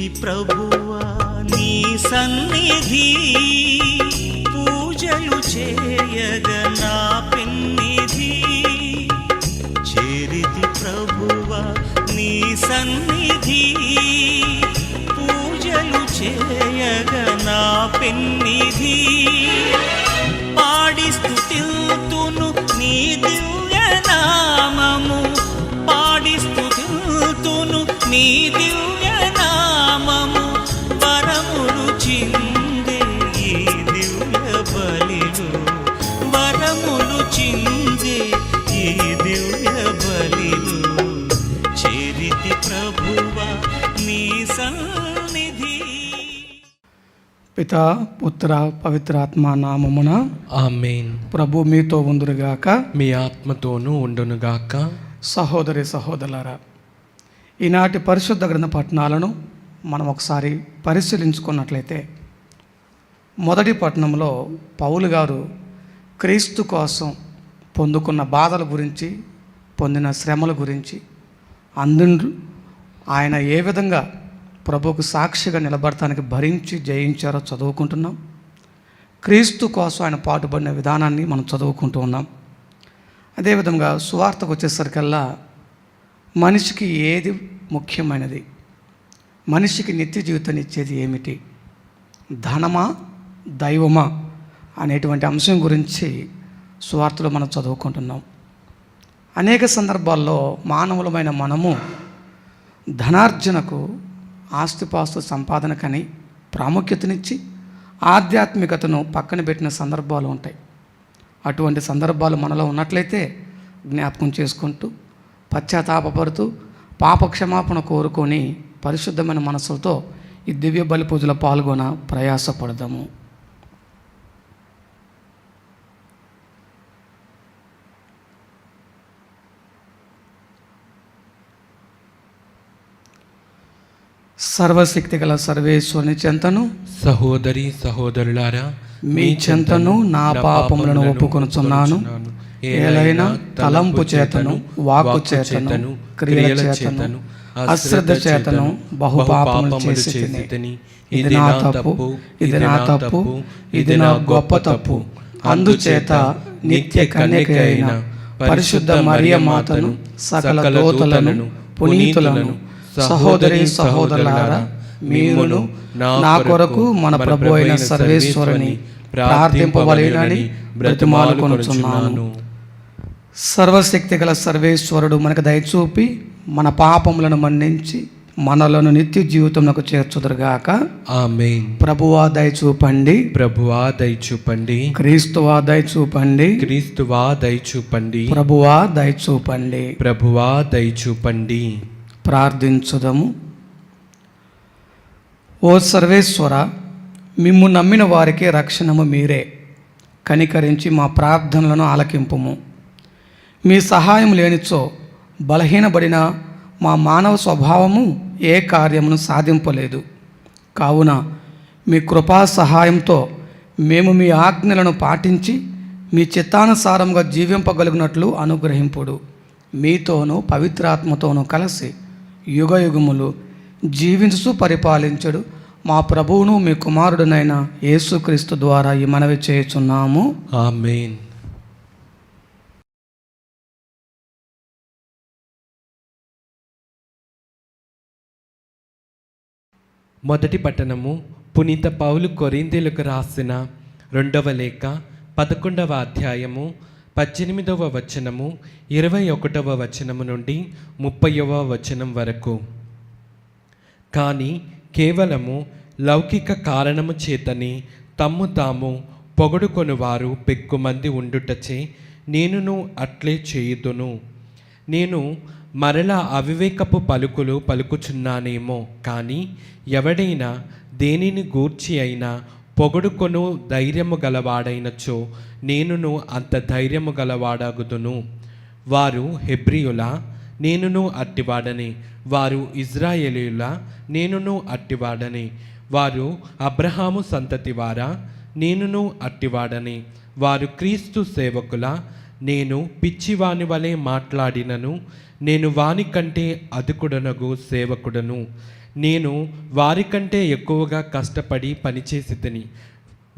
చేరితి ప్రభువా నీ సన్నిధి, పూజలు చేయగ నా పెన్నిధి. చేరితి ప్రభువా నీ సన్నిధి, పూజలు చేయగ నా పెన్నిధి. పాడి స్తుతిల్తును నీ దివ్య నామము, పాడి స్తుతిల్తును నీ దివ్య నామము. వరములు చిందే ఈ దివ్య బలిలో, వరములు చిందే ఈ దివ్య బలిలో. చేరితి ప్రభువా నీ సన్నిధి. పితా పుత్ర పవిత్రాత్మ నామమున ఆమేన్. ప్రభు మీతో ఉండునుగాక, మీ ఆత్మతోనూ ఉండునుగాక. సహోదరి సహోదరులారా, ఈనాటి పరిశుద్ధ గ్రంథ పట్టణాలను మనం ఒకసారి పరిశీలించుకున్నట్లయితే, మొదటి పట్టణంలో పౌలు గారు క్రీస్తు కోసం పొందుకున్న బాధల గురించి, పొందిన శ్రమల గురించి, అందరూ ఆయన ఏ విధంగా ప్రభువుకు సాక్షిగా నిలబడటానికి భరించి జయించారో చదువుకుంటున్నాం. క్రీస్తు కోసం ఆయన పాటుపడిన విధానాన్ని మనం చదువుకుంటూ ఉన్నాం. అదేవిధంగా సువార్తకు వచ్చేసరికల్లా మనిషికి ఏది ముఖ్యమైనది, మనిషికి నిత్య జీవితాన్ని ఇచ్చేది ఏమిటి, ధనమా దైవమా అనేటువంటి అంశం గురించి సువార్తలో మనం చదువుకుంటున్నాం. అనేక సందర్భాల్లో మానవులమైన మనము ధనార్జనకు, ఆస్తిపాస్తు సంపాదనకని ప్రాముఖ్యతనిచ్చి ఆధ్యాత్మికతను పక్కన పెట్టిన సందర్భాలు ఉంటాయి. అటువంటి సందర్భాలు మనలో ఉన్నట్లయితే జ్ఞాపకం చేసుకుంటూ, పశ్చాత్తాపడుతూ, పాప క్షమాపణ కోరుకొని పరిశుద్ధమైన మనసులతో ఈ దివ్య బలి పూజలో పాల్గొన ప్రయాసపడదాము. సర్వశక్తి గల సర్వేశ్వరుని చెంతను, సహోదరి సహోదరులారా, మీ చెంతను నా పాపములను ఒప్పుకొనుచున్నాను. ఏలైనా తలంపు చేతను, వాక్కు చేతను, క్రియల చేతను, అశ్రద్ధ చేతను బహుపాపములు చేసి తిని. ఇది నా తప్పు, ఇది నా తప్పు, ఇది నా గొప్ప తప్పు. అందుచేత నిత్య కన్యక అయిన పరిశుద్ధ మరియ మాతను, సకల దూతలను, పునీతులను, సహోదరి సహోదరులారా, మీరును నా కొరకు మన ప్రభు అయిన సర్వేశ్వరుని ప్రార్థింపవలెనని బ్రతిమాలుకొనుచున్నాను. సర్వశక్తి గల సర్వేశ్వరుడు మనకు దయచూపి మన పాపములను మన్నించి మనలను నిత్య జీవితంలోకి చేర్చుదురుగాక. ఆమేన్. ప్రభువా దయచూపండి, ప్రభువా దయచూపండి. క్రీస్తువా దయచూపండి, క్రీస్తువా దయచూపండి. ప్రభువా దయచూపండి. ప్రభువా దయచూపండి. ప్రార్థించుదము. ఓ సర్వేశ్వర, మిమ్ము నమ్మిన వారికి రక్షణము మీరే. కనికరించి మా ప్రార్థనలను ఆలకింపుము. మీ సహాయం లేనిచో బలహీనపడిన మా మానవ స్వభావము ఏ కార్యమును సాధింపలేదు. కావున మీ కృపా సహాయంతో మేము మీ ఆజ్ఞలను పాటించి మీ చిత్తానుసారంగా జీవింపగలిగినట్లు అనుగ్రహింపుడు. మీతోనూ పవిత్రాత్మతోనూ కలిసి యుగయుగములు జీవించు పరిపాలించడు మా ప్రభువును మీ కుమారుడునైన యేసుక్రీస్తు ద్వారా ఈ మనవి చేయుచున్నాము. ఆమేన్. మొదటి పట్టణము పునీత పౌలు కొరింథీయులకు రాసిన 2వ లేఖ 11వ అధ్యాయము 18వ వచనము 21వ వచనము నుండి 30వ వచనం వరకు. కానీ కేవలము లౌకిక కారణము చేతని తమ్ము తాము పొగడుకొనువారు పెక్కుమంది ఉండుటచే నేనును అట్లే చేయుదును. నేను మరలా అవివేకపు పలుకులు పలుకుచున్నానేమో, కానీ ఎవడైనా దేనిని గూర్చి అయినా పొగడుకొను ధైర్యము గలవాడైనచో నేనును అంత ధైర్యము గలవాడగుదును. వారు హెబ్రియుల, నేనును అట్టివాడని. వారు ఇజ్రాయేలీయుల, నేనును అట్టివాడని. వారు అబ్రహాము సంతతి వారా, నేనును అట్టివాడని. వారు క్రీస్తు సేవకుల, నేను పిచ్చివాని వలె మాట్లాడినను నేను వాని కంటే అధికుడనగు సేవకుడను. నేను వారికంటే ఎక్కువగా కష్టపడి పనిచేసి తిని,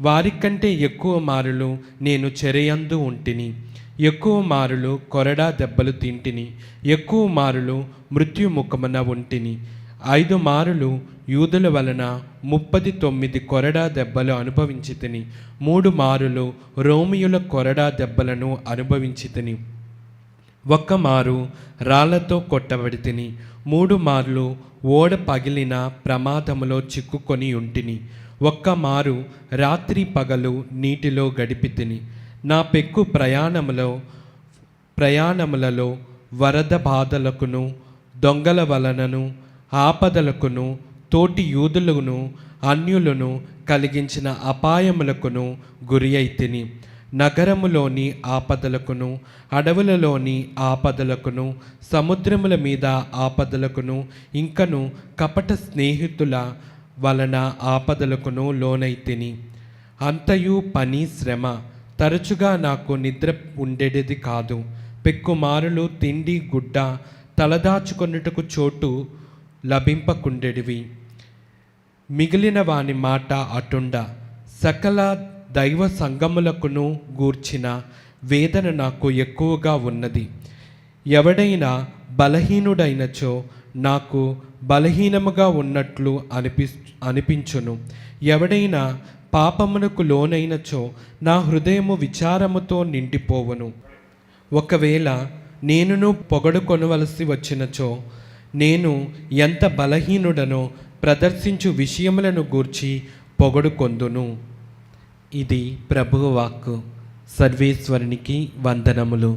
వారికంటే ఎక్కువ మారులు నేను చెరయందు ఉంటిని, ఎక్కువ మారులు కొరడా దెబ్బలు తింటిని, ఎక్కువ మారులు మృత్యుముఖమున ఉంటిని. 5 మారులు యూదుల వలన 39 కొరడా దెబ్బలు అనుభవించి తిని, 3 మారులు రోమియుల కొరడా దెబ్బలను అనుభవించి తిని, 1 మారు రాళ్లతో కొట్టబడి తిని, 3 మార్లు ఓడ పగిలిన ప్రమాదములో చిక్కుకొని ఉంటిని, 1 మారు రాత్రి పగలు నీటిలో గడిపి తిని. నా పెక్కు ప్రయాణములలో వరద బాధలకును, దొంగల వలనను, ఆపదలకును, తోటి యూదులను, అన్యులను కలిగించిన అపాయములకును గురి అయితిని. నగరములోని ఆపదలకును, అడవులలోని ఆపదలకును, సముద్రముల మీద ఆపదలకును, ఇంకను కపట స్నేహితుల వలన ఆపదలకును లోనైతిని. అంతయు పని శ్రమ, తరచుగా నాకు నిద్ర ఉండేది కాదు. పెక్కుమారులు తిండి గుడ్డ, తలదాచుకొనుటకు చోటు లభింపకుండెడివి. మిగిలిన వాని మాట అటుండ, సకల దైవ సంగములకును గూర్చిన వేదన నాకు ఎక్కువగా ఉన్నది. ఎవడైనా బలహీనుడైనచో నాకు బలహీనముగా ఉన్నట్లు అనిపించును. ఎవడైనా పాపమునకు లోనైనచో నా హృదయము విచారముతో నిండిపోవును. ఒకవేళ నేనును పొగడుకొనవలసి వచ్చినచో నేను ఎంత బలహీనుడనో ప్రదర్శించు విషయములను గూర్చి పొగడుకొందును. ఇది ప్రభువు వాక్కు. సర్వేశ్వరునికి వందనములు.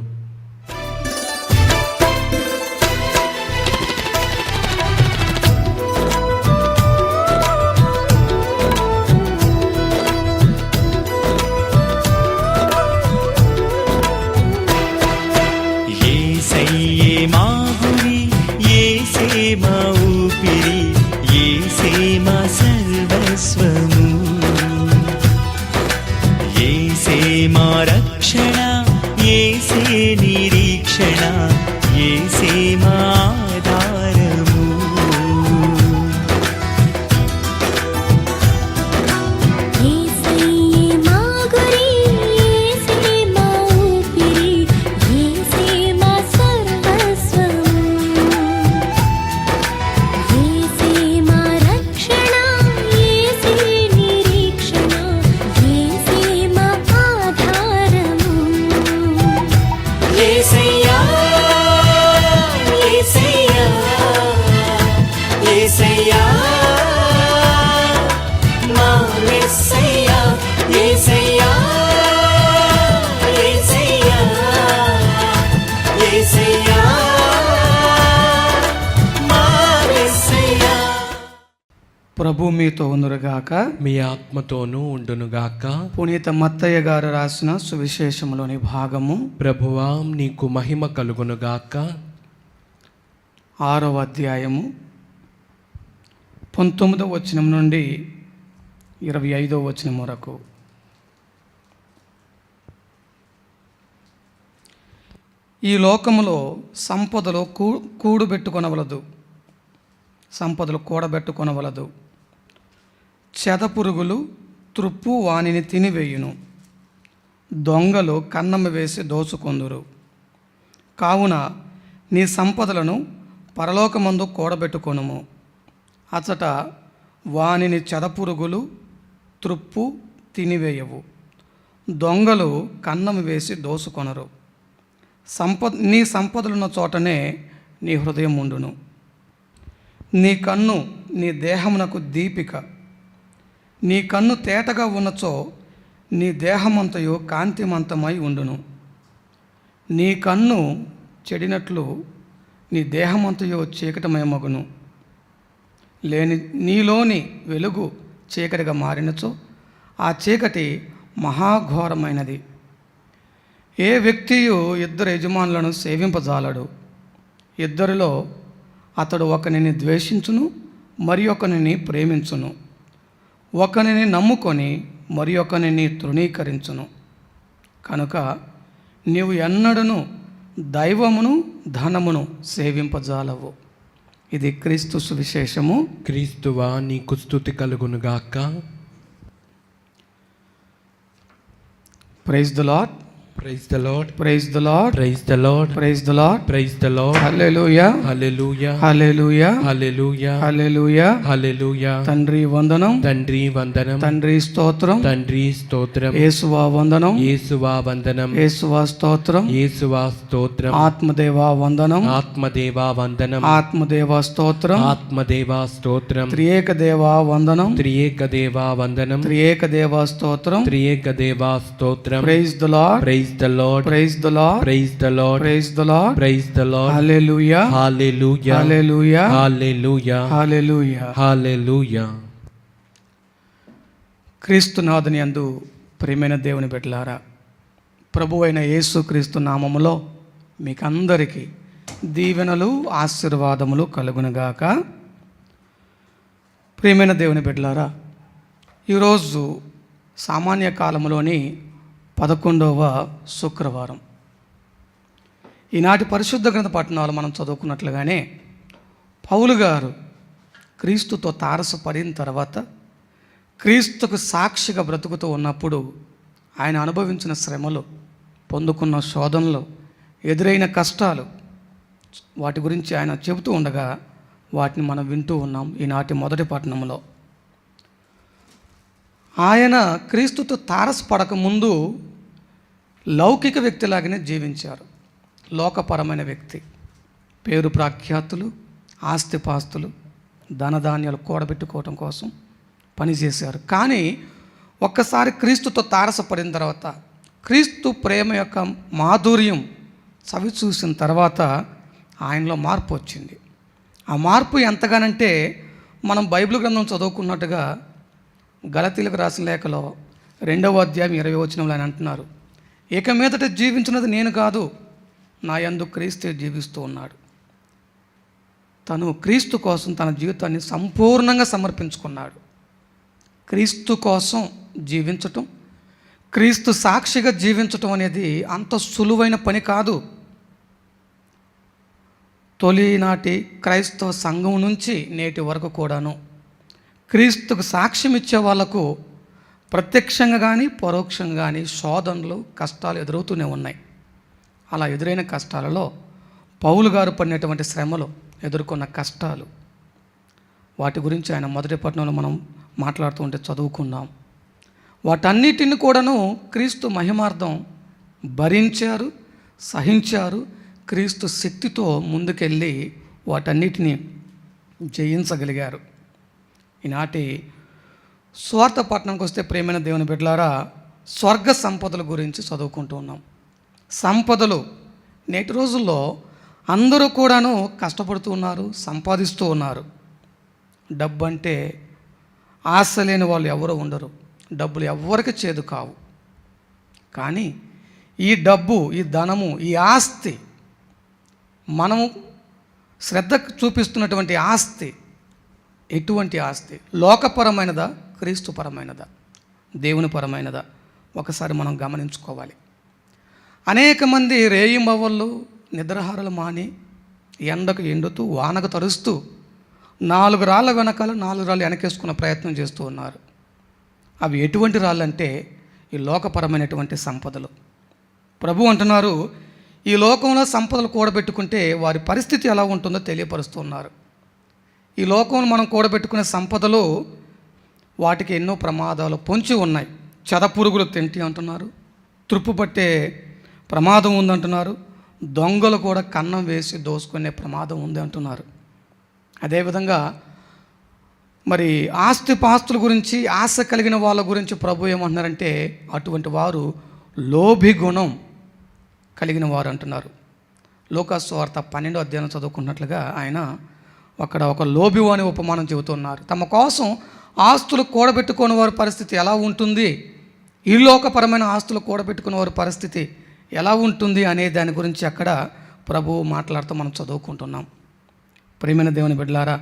యేసయ్యే మా గురి, యేసే మా ఊపిరి, యేసే మా సర్వస్వము, యేసే మా రక్షణ, యేసే నిరీక్షణ, యేసే మా ఆధారము. యేసయ్యే మా గురి, యేసే మా ఊపిరి, యేసే మా సర్వస్వము, యేసే మా రక్షణ, యేసే నిరీక్షణ, యేసే మా ఆధారము. యేసయ్యా, యేసయ్యా, యేసయ్యా, మా మెస్సయ్యా, యేసయ్యా, యేసయ్యా, యేసయ్యా, మా మెస్సయ్యా. ప్రభు మీతో ఉందురుగాక. మీ ఆత్మతోనూ ఉండునుగాక. పునీత మత్తయ్య గారు రాసిన సువిశేషంలోని భాగము ప్రభువా నీకు మహిమ కలుగునుగాక. 6వ అధ్యాయము 19వ వచనం నుండి 25వ వచనం వరకు. ఈ లోకములో సంపదలు కూడబెట్టుకొనవలదు. చెదపురుగులు త్రుప్పు వానిని తినివేయును. దొంగలు కన్నము వేసి దోచుకొందురు. కావున నీ సంపదలను పరలోకమందు కూడబెట్టుకొనుము. అచట వానిని చెదపురుగులు త్రుప్పు తినివేయవు, దొంగలు కన్నము వేసి దోచుకొనరు. నీ సంపదలున్న చోటనే నీ హృదయం ఉండును. నీ కన్ను నీ దేహమునకు దీపిక. నీ కన్ను తేటగా ఉన్నచో నీ దేహమంతయు కాంతిమంతమై ఉండును. నీ కన్ను చెడినట్లు నీ దేహమంతయు చీకటమయమగును. నీలోని వెలుగు చీకటిగా మారినచో ఆ చీకటి మహాఘోరమైనది. ఏ వ్యక్తియు 2 యజమానులను సేవింపజాలడు. ఇద్దరిలో అతడు ఒకనిని ద్వేషించును, మరి ఒకనిని ప్రేమించును. ఒకనిని నమ్ముకొని మరి ఒకనిని తృణీకరించును. కనుక నీవు ఎన్నడను దైవమును ధనమును సేవింపజాలవు. ఇది క్రీస్తు సువిశేషము. క్రీస్తువా నీకు స్తుతి కలుగునుగాక. Praise the Lord, praise the Lord, praise the Lord, praise the Lord, praise the Lord, praise the Lord. హల్లెలూయా, హల్లెలూయా, హల్లెలూయా, హల్లెలూయా, హల్లెలూయా. హల్లెలూయా. తండ్రి వందనం, తండ్రి వందనం, తండ్రి స్తోత్రం, తండ్రి స్తోత్రం, యేసువా వందనం, యేసువా వందనం, యేసువా స్తోత్రం, యేసువా స్తోత్రం, ఆత్మదేవా వందనం, ఆత్మదేవా వందనం, ఆత్మదేవా స్తోత్రం, ఆత్మదేవా స్తోత్రం, త్రియేక దేవా వందనం, త్రియేక దేవా వందనం, త్రియేక దేవా స్తోత్రం. త్రియేక దేవా స్తోత్రం. Praise the Lord, praise the Lord, praise the Lord, praise the Lord, praise the Lord, praise the Lord. హల్లెలూయా, హల్లెలూయా, హల్లెలూయా, హల్లెలూయా, హల్లెలూయా. హల్లెలూయా. క్రీస్తునాథుని యందు ప్రియమైన దేవుని బిడ్డలారా, ప్రభు అయిన యేసుక్రీస్తు నామములో మీకందరికీ దీవెనలు ఆశీర్వాదములు కలుగునుగాక. ప్రియమైన దేవుని బిడ్డలారా, ఈరోజు సామాన్య కాలంలోని 11వ శుక్రవారం. ఈనాటి పరిశుద్ధ గ్రంథ పట్టణాలు మనం చదువుకున్నట్లుగానే పౌలు గారు క్రీస్తుతో తారసపడిన తర్వాత క్రీస్తుకు సాక్షిగా బ్రతుకుతూ ఉన్నప్పుడు ఆయన అనుభవించిన శ్రమలు, పొందుకున్న శోధనలు, ఎదురైన కష్టాలు, వాటి గురించి ఆయన చెబుతూ ఉండగా వాటిని మనం వింటూ ఉన్నాం. ఈనాటి మొదటి పట్టణంలో ఆయన క్రీస్తుతో తారసపడక ముందు లౌకిక వ్యక్తిలాగానే జీవించారు. లోకపరమైన వ్యక్తి, పేరు ప్రఖ్యాతులు, ఆస్తిపాస్తులు, ధనధాన్యాలు కూడబెట్టుకోవటం కోసం పనిచేశారు. కానీ ఒక్కసారి క్రీస్తుతో తారసపడిన తర్వాత, క్రీస్తు ప్రేమ యొక్క మాధుర్యం చవి చూసిన తర్వాత ఆయనలో మార్పు వచ్చింది. ఆ మార్పు ఎంతగానంటే మనం బైబిల్ గ్రంథం చదువుకున్నట్టుగా గలతీలకు రాసిన లేఖలో 2వ అధ్యాయం 20వ వచనంలో ఆయన అంటున్నారు, ఇక మీదట జీవించినది నేను కాదు, నా యందు క్రీస్తు జీవిస్తూ ఉన్నాడు. తను క్రీస్తు కోసం తన జీవితాన్ని సంపూర్ణంగా సమర్పించుకున్నాడు. క్రీస్తు కోసం జీవించటం, క్రీస్తు సాక్షిగా జీవించటం అనేది అంత సులువైన పని కాదు. తొలినాటి క్రైస్తవ సంఘం నుంచి నేటి వరకు కూడాను క్రీస్తుకు సాక్ష్యం ఇచ్చే వాళ్లకు ప్రత్యక్షంగా కానీ పరోక్షంగా కానీ శోధనలు, కష్టాలు ఎదురవుతూనే ఉన్నాయి. అలా ఎదురైన కష్టాలలో పౌలు గారు పడినటువంటి శ్రమలు, ఎదుర్కొన్న కష్టాలు, వాటి గురించి ఆయన మొదటి పట్టణంలో మనం మాట్లాడుతూ ఉంటే చదువుకున్నాం. వాటన్నిటిని కూడాను క్రీస్తు మహిమార్థం భరించారు, సహించారు. క్రీస్తు శక్తితో ముందుకెళ్ళి వాటన్నిటిని జయించగలిగారు. ఈనాటి స్వార్థ పట్టణంకి వస్తే ప్రేమైన దేవుని బిడ్డలారా, స్వర్గ సంపదల గురించి చదువుకుంటూ ఉన్నాం. సంపదలు నేటి రోజుల్లో అందరూ కూడాను కష్టపడుతూ ఉన్నారు, సంపాదిస్తూ ఉన్నారు. డబ్బు అంటే ఆశ లేని వాళ్ళు ఎవరో ఉండరు. డబ్బులు ఎవరికి చేదు కావు. కానీ ఈ డబ్బు, ఈ ధనము, ఈ ఆస్తి, మనము శ్రద్ధ చూపిస్తున్నటువంటి ఆస్తి ఎటువంటి ఆస్తి? లోకపరమైనదా, క్రీస్తుపరమైనదా, దేవుని పరమైనదా? ఒకసారి మనం గమనించుకోవాలి. అనేక మంది రేయింబవళ్ళు నిద్రహారాలు మాని ఎండకు ఎండుతూ వానకు తరుస్తూ 4 రాళ్ళ వెనకాల 4 రాళ్ళు వెనకేసుకునే ప్రయత్నం చేస్తూ ఉన్నారు. అవి ఎటువంటి రాళ్ళు అంటే ఈ లోకపరమైనటువంటి సంపదలు. ప్రభు అంటున్నారు, ఈ లోకంలో సంపదలు కూడబెట్టుకుంటే వారి పరిస్థితి ఎలా ఉంటుందో తెలియపరుస్తున్నారు. ఈ లోకంలో మనం కూడబెట్టుకునే సంపదలు, వాటికి ఎన్నో ప్రమాదాలు పొంచి ఉన్నాయి. చెదపురుగులు తింటి అంటున్నారు, తుప్పు పట్టే ప్రమాదం ఉందంటున్నారు, దొంగలు కూడా కన్నం వేసి దోసుకునే ప్రమాదం ఉంది అంటున్నారు. అదేవిధంగా మరి ఆస్తిపాస్తుల గురించి ఆశ కలిగిన వాళ్ళ గురించి ప్రభు ఏమంటున్నారంటే, అటువంటి వారు లోభి గుణం కలిగిన వారు అంటున్నారు. లూకాసు వార్త 12వ అధ్యాయం చదువుకున్నట్లుగా ఆయన అక్కడ ఒక లోబి అని ఉపమానం చెబుతున్నారు. తమ కోసం ఆస్తులు కూడబెట్టుకునే వారి పరిస్థితి ఎలా ఉంటుంది, ఈ లోకపరమైన ఆస్తులు కూడబెట్టుకునే వారి పరిస్థితి ఎలా ఉంటుంది అనే దాని గురించి అక్కడ ప్రభువు మాట్లాడుతూ మనం చదువుకుంటున్నాం. ప్రియమైన దేవుని బిడ్డలారా,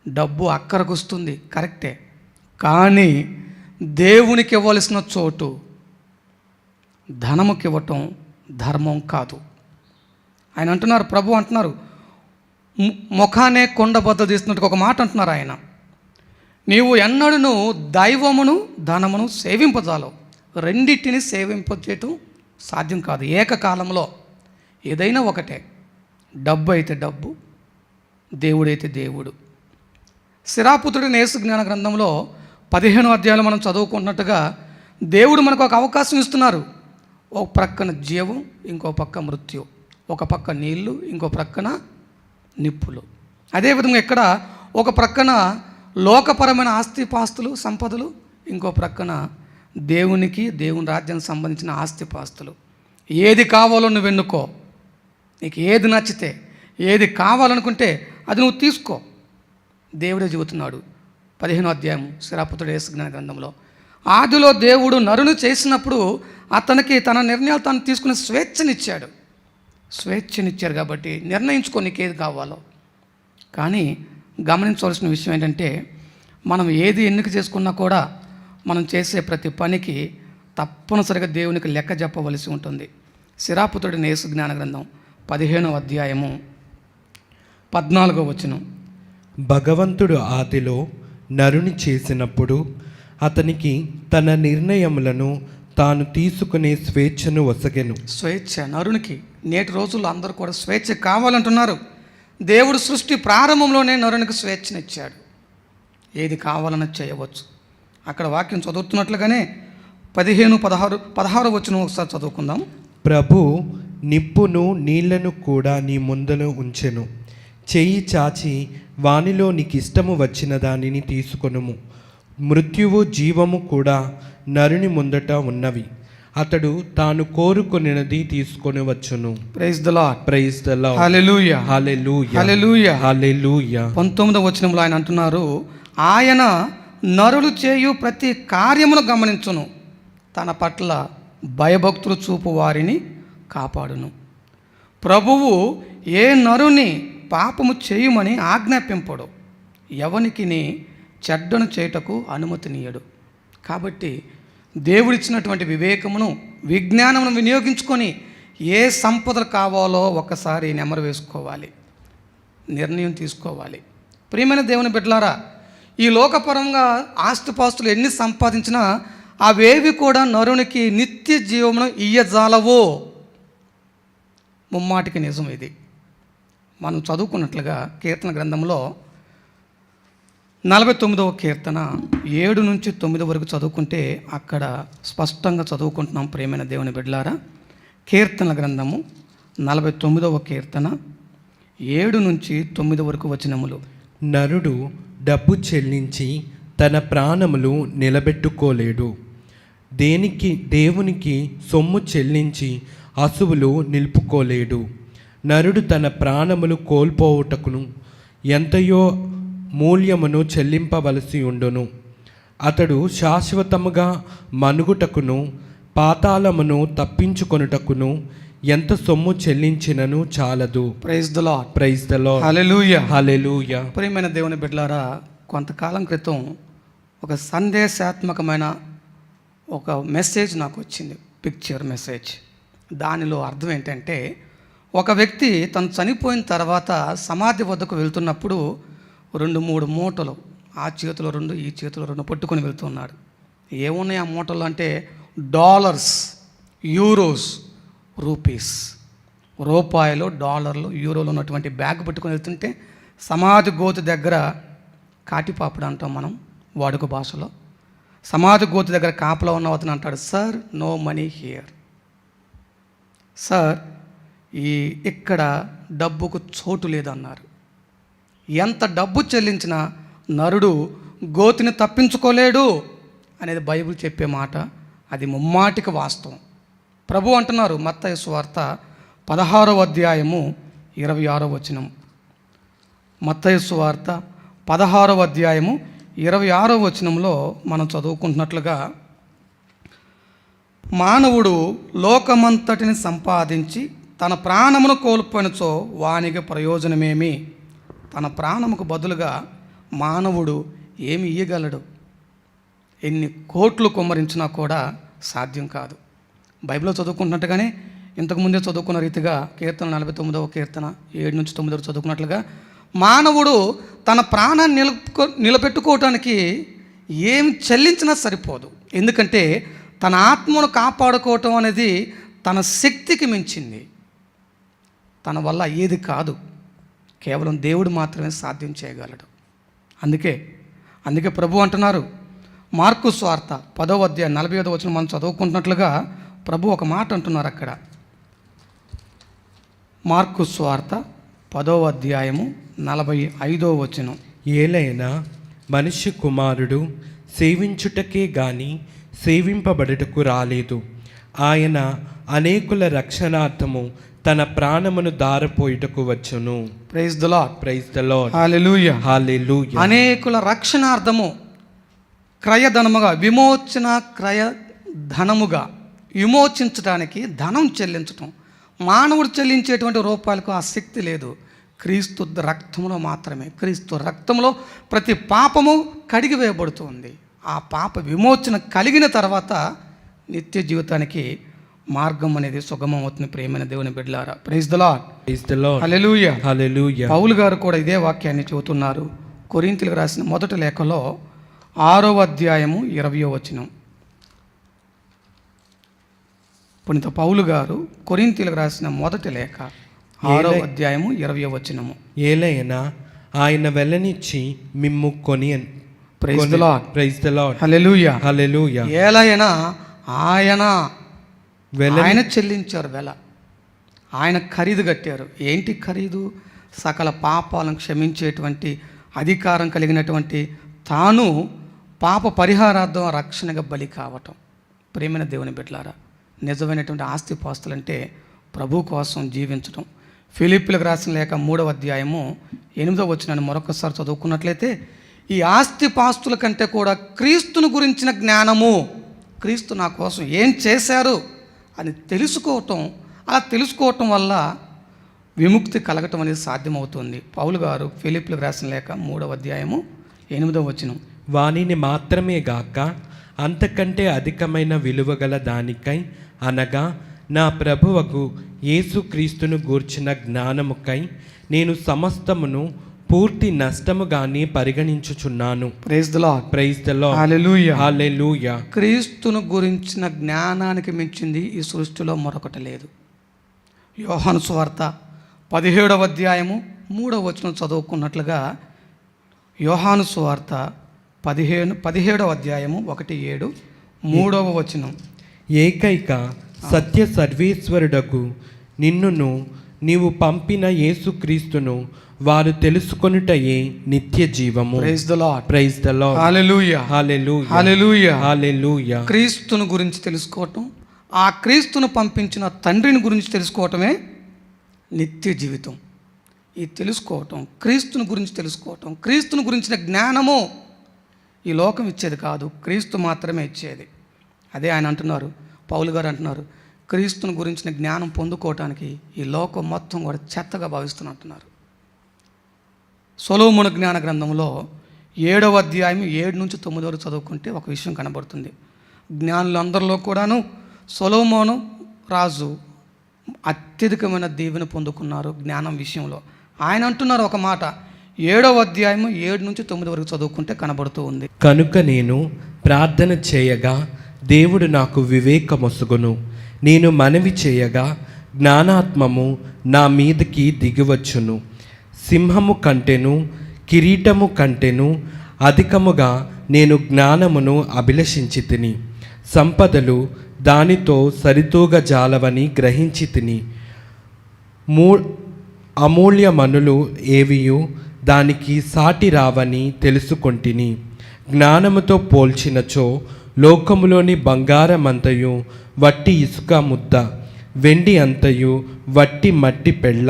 డబ్బు అక్కరకు వస్తుంది, కరెక్టే. కానీ దేవునికి ఇవ్వాల్సిన చోటు ధనముకి ఇవ్వటం ధర్మం కాదు. ఆయన అంటున్నారు, ప్రభు అంటున్నారు, ముఖానే కొండ బద్దలు తీస్తున్నట్టుగా ఒక మాట అంటున్నారు ఆయన. నీవు ఎన్నడూ దైవమును ధనమును సేవింపజాలవు, రెండింటిని సేవింపచేయటం సాధ్యం కాదు. ఏకకాలంలో ఏదైనా ఒకటే, డబ్బు అయితే డబ్బు, దేవుడైతే దేవుడు. శిరాపుత్రుడి యేసు జ్ఞాన గ్రంథంలో 15వ అధ్యాయంలో మనం చదువుకున్నట్టుగా దేవుడు మనకు ఒక అవకాశం ఇస్తున్నారు. ఒక ప్రక్కన జీవం, ఇంకో పక్క మృత్యు, ఒక పక్క నీళ్లు, ఇంకో ప్రక్కన నిప్పులు. అదేవిధంగా ఇక్కడ ఒక ప్రక్కన లోకపరమైన ఆస్తిపాస్తులు సంపదలు, ఇంకో ప్రక్కన దేవునికి దేవుని రాజ్యానికి సంబంధించిన ఆస్తిపాస్తులు. ఏది కావాలో నువ్వు ఎన్నుకో, నీకు ఏది నచ్చితే ఏది కావాలనుకుంటే అది నువ్వు తీసుకో. దేవుడే చెబుతున్నాడు 15వ అధ్యాయం శిరాపుత్రుడు యేసు జ్ఞాన గ్రంథంలో. ఆదిలో దేవుడు నరుని చేసినప్పుడు అతనికి తన నిర్ణయాలు తాను తీసుకునే స్వేచ్ఛనిచ్చారు కాబట్టి నిర్ణయించుకో నీకు ఏది కావాలో. కానీ గమనించవలసిన విషయం ఏంటంటే, మనం ఏది ఎన్నిక చేసుకున్నా కూడా మనం చేసే ప్రతి పనికి తప్పనిసరిగా దేవునికి లెక్క చెప్పవలసి ఉంటుంది. శిరాపుత్రుడి యేసు జ్ఞాన గ్రంథం 15వ అధ్యాయము 14వ వచనం. భగవంతుడు ఆదిలో నరుని చేసినప్పుడు అతనికి తన నిర్ణయములను తాను తీసుకునే స్వేచ్ఛను ఒసగెను. స్వేచ్ఛ నరునికి నేటి రోజుల్లో అందరూ కూడా స్వేచ్ఛ కావాలంటున్నారు. దేవుడు సృష్టి ప్రారంభంలోనే నరునికి స్వేచ్ఛనిచ్చాడు, ఏది కావాలన్నా చేయవచ్చు. అక్కడ వాక్యం చదువుతున్నట్లుగానే 15-16 వచనం ఒకసారి చదువుకుందాం. ప్రభు నిప్పును నీళ్లను కూడా నీ ముందర ఉంచెను, చెయ్యి చాచి వానిలో నీకు ఇష్టము వచ్చిన దానిని తీసుకొనుము. మృత్యువు జీవము కూడా నరుని ముందట ఉన్నవి, అతడు తాను కోరుకొనినది తీసుకొని వచ్చును. Praise the Lord, praise the Lord, హల్లెలూయా, హల్లెలూయా, హల్లెలూయా, హల్లెలూయా. 19వ వచనంలో ఆయన అంటున్నారు, ఆయన నరులు చేయు ప్రతి కార్యమును గమనించును, తన పట్ల భయభక్తులు చూపు వారిని కాపాడును. ప్రభువు ఏ నరుని పాపము చేయుమని ఆజ్ఞాపింపడు, ఎవనికిని చెడ్డను చేయుటకు అనుమతినియడు. కాబట్టి దేవుడిచ్చినటువంటి వివేకమును విజ్ఞానమును వినియోగించుకొని ఏ సంపదలు కావాలో ఒక్కసారి నెమరు వేసుకోవాలి, నిర్ణయం తీసుకోవాలి. ప్రియమైన దేవుని బిడ్డలారా, ఈ లోకపరంగా ఆస్తిపాస్తులు ఎన్ని సంపాదించినా అవేవి కూడా నరునికి నిత్య జీవమును ఇయ్యజాలవో. ముమ్మాటికి నిజం ఇది. మనం చదువుకున్నట్లుగా కీర్తన గ్రంథంలో 49వ కీర్తన 7-9 వరకు చదువుకుంటే అక్కడ స్పష్టంగా చదువుకుంటున్నాం. ప్రియమైన దేవుని బిడ్డలారా, కీర్తన గ్రంథము 49వ కీర్తన 7-9 వరకు వచనములు. నరుడు డబ్బు చెల్లించి తన ప్రాణములు నిలబెట్టుకోలేడు, దేవునికి సొమ్ము చెల్లించి అసువులు నిలుపుకోలేడు. నరుడు తన ప్రాణములు కోల్పోవుటకును ఎంతయో మూల్యమును చెల్లింపవలసి ఉండును. అతడు శాశ్వతముగా మనుగుటకును పాతాళమును తప్పించుకొనుటకును ఎంత సొమ్ము చెల్లించినను చాలదు. Praise the Lord, praise the Lord, హల్లెలూయా, హల్లెలూయా. ప్రియమైన దేవుని బిడ్డలారా, కొంతకాలం క్రితం ఒక సందేశాత్మకమైన ఒక మెసేజ్ నాకు వచ్చింది, పిక్చర్ మెసేజ్. దానిలో అర్థం ఏంటంటే, ఒక వ్యక్తి తను చనిపోయిన తర్వాత సమాధి వద్దకు వెళ్తున్నప్పుడు 2-3 మూటలు, ఆ చేతిలో 2 ఈ చేతిలో 2 పట్టుకొని వెళ్తున్నాడు. ఏమున్నాయి ఆ మూటలు అంటే డాలర్స్, యూరోస్, రూపీస్, రూపాయలు, డాలర్లు, యూరోలు ఉన్నటువంటి బ్యాగ్ పట్టుకొని వెళ్తుంటే సమాధి గోతి దగ్గర కాటిపాపడు అంటాం మనం వాడుక భాషలో. సమాధి గోతి దగ్గర కాపలా ఉన్న అతను అంటాడు, sir no money here, sir ఇక్కడ డబ్బుకు చోటు లేదన్నారు. ఎంత డబ్బు చెల్లించినా నరుడు గోతిని తప్పించుకోలేడు అనేది బైబిల్ చెప్పే మాట. అది ముమ్మాటికి వాస్తవం. ప్రభు అంటున్నారు మత్తయి సువార్త 16వ అధ్యాయము 26వ వచనం. మత్తయి సువార్త 16వ అధ్యాయము 26వ వచనంలో మనం చదువుకుంటున్నట్లుగా, మానవుడు లోకమంతటిని సంపాదించి తన ప్రాణమును కోల్పోయినచో వానికి ప్రయోజనమేమి? తన ప్రాణముకు బదులుగా మానవుడు ఏమి ఇయ్యగలడు? ఎన్ని కోట్లు కుమ్మరించినా కూడా సాధ్యం కాదు. బైబిల్లో చదువుకుంటున్నట్టుగానే ఇంతకుముందే చదువుకున్న రీతిగా కీర్తన 49వ కీర్తన 7-9 చదువుకున్నట్లుగా మానవుడు తన ప్రాణాన్ని నిలబెట్టుకోవటానికి ఏం చెల్లించినా సరిపోదు. ఎందుకంటే తన ఆత్మను కాపాడుకోవటం అనేది తన శక్తికి మించింది. తన వల్ల ఏది కాదు, కేవలం దేవుడు మాత్రమే సాధ్యం చేయగలడు. అందుకే ప్రభు అంటున్నారు, మార్కు సువార్త 10వ అధ్యాయం 45వ వచనం మనం చదువుకుంటున్నట్లుగా ప్రభు ఒక మాట అంటున్నారు అక్కడ. మార్కు సువార్త 10వ అధ్యాయము 45వ వచనం. ఏలైనా మనిషి కుమారుడు సేవించుటకే గాని సేవింపబడుటకు రాలేదు. ఆయన అనేకుల రక్షణార్థము తన ప్రాణమును దారపోయుటకు వచ్చును. Praise the Lord. Praise the Lord. హల్లెలూయా. హల్లెలూయా. అనేకుల రక్షణార్థము క్రయధనముగా, విమోచన క్రయధనముగా విమోచించడానికి ధనం చెల్లించటం. మానవుడు చెల్లించేటువంటి రూపాయలకు ఆ శక్తి లేదు. క్రీస్తు రక్తంలో మాత్రమే, క్రీస్తు రక్తంలో ప్రతి పాపము కడిగివేయబడుతుంది. ఆ పాప విమోచన కలిగిన తర్వాత నిత్య జీవితానికి మార్గం అనేది సుగమం అవుతుంది. ప్రియమైన దేవుని బిడ్డలారా, praise the Lord. Praise the Lord. హల్లెలూయా. హల్లెలూయా. పౌలు గారు కూడా ఇదే వాక్యాన్ని చెబుతున్నారు. కొరింథీయులకు రాసిన మొదటి లేఖలో 6వ అధ్యాయము 20వ వచనం. పునీత పౌలు గారు కొరింథీయులకు రాసిన మొదటి లేఖ 6వ అధ్యాయము 20వ వచనము. ఏలైనా ఆయన వెల్లనిచ్చి మిమ్ము కొనియన్. Praise the Lord. Praise the Lord. హల్లెలూయా. హల్లెలూయా. ఏలైనా ఆయన చెల్లించారు వెల, ఆయన ఖరీదు కట్టారు. ఏంటి ఖరీదు? సకల పాపాలను క్షమించేటువంటి అధికారం కలిగినటువంటి తాను పాప పరిహారార్థం రక్షణగా బలి కావటం. ప్రేమైన దేవుని బిడ్డలారా, నిజమైనటువంటి ఆస్తిపాస్తులంటే ప్రభు కోసం జీవించడం. ఫిలిప్పీలకు రాసిన లేఖ 3వ అధ్యాయము 8వ వచనాన్ని మరొకసారి చదువుకున్నట్లయితే, ఈ ఆస్తిపాస్తుల కంటే కూడా క్రీస్తును గురించిన జ్ఞానము, క్రీస్తు నా కోసం ఏం చేశారు అని తెలుసుకోవటం, అలా తెలుసుకోవటం వల్ల విముక్తి కలగటం అనేది సాధ్యమవుతుంది. పౌలు గారు ఫిలిప్పీలకు రాసిన లేఖ 3వ అధ్యాయము 8వ వచనం. వానిని మాత్రమే గాక అంతకంటే అధికమైన విలువగల దానికై, అనగా నా ప్రభువకు యేసుక్రీస్తును గూర్చిన జ్ఞానముకై నేను సమస్తమును పూర్తి నష్టముగానే పరిగణించుచున్నాను. Praise the Lord. Praise the Lord. హల్లెలూయా. హల్లెలూయా. క్రీస్తును గురించిన జ్ఞానానికి మించింది ఈ సృష్టిలో మరొకటి లేదు. యోహాను సువార్త 17వ అధ్యాయము 3వ వచనం చదువుకున్నట్లుగా, యోహాను సువార్త 17వ అధ్యాయము 1-7 3వ వచనం. ఏకైక సత్య సర్వేశ్వరుడకు నిన్నును నీవు పంపిన యేసుక్రీస్తును వారు తెలుసుకొనుటయే నిత్య జీవము. Praise the Lord. Praise the Lord. హల్లెలూయా. హల్లెలూయా. హల్లెలూయా. హల్లెలూయా. క్రీస్తును గురించి తెలుసుకోవటం, ఆ క్రీస్తును పంపించిన తండ్రిని గురించి తెలుసుకోవటమే నిత్య జీవితం. ఈ తెలుసుకోవటం, క్రీస్తుని గురించి తెలుసుకోవటం, క్రీస్తుని గురించిన జ్ఞానము ఈ లోకం ఇచ్చేది కాదు, క్రీస్తు మాత్రమే ఇచ్చేది. అదే ఆయన అంటున్నారు, పౌలు గారు అంటున్నారు, క్రీస్తుని గురించిన జ్ఞానం పొందుకోవటానికి ఈ లోకం మొత్తం కూడా చెత్తగా భావిస్తున్నట్టున్నారు. సొలొమోను జ్ఞాన గ్రంథంలో 7వ అధ్యాయం 7-9 వరకు చదువుకుంటే ఒక విషయం కనబడుతుంది. జ్ఞానులందరిలో కూడాను సొలొమోను రాజు అత్యధికమైన దీవెన పొందుకున్నారు జ్ఞానం విషయంలో. ఆయన అంటున్నారు ఒక మాట, 7వ అధ్యాయం 7-9 వరకు చదువుకుంటే కనబడుతూ ఉంది. కనుక నేను ప్రార్థన చేయగా దేవుడు నాకు వివేకమొసగును, నేను మనవి చేయగా జ్ఞానాత్మము నా మీదకి దిగివచ్చును. సింహము కంటెను కిరీటము కంటెను అధికముగా నేను జ్ఞానమును అభిలషించి తిని, సంపదలు దానితో సరితూగజాలవని గ్రహించి తిని, అమూల్యమనులు ఏవియు దానికి సాటి రావని తెలుసుకొంటిని. జ్ఞానముతో పోల్చినచో లోకములోని బంగారమంతయు వట్టి ఇసుక ముద్ద, వెండి అంతయు వట్టి మట్టి పెళ్ళ.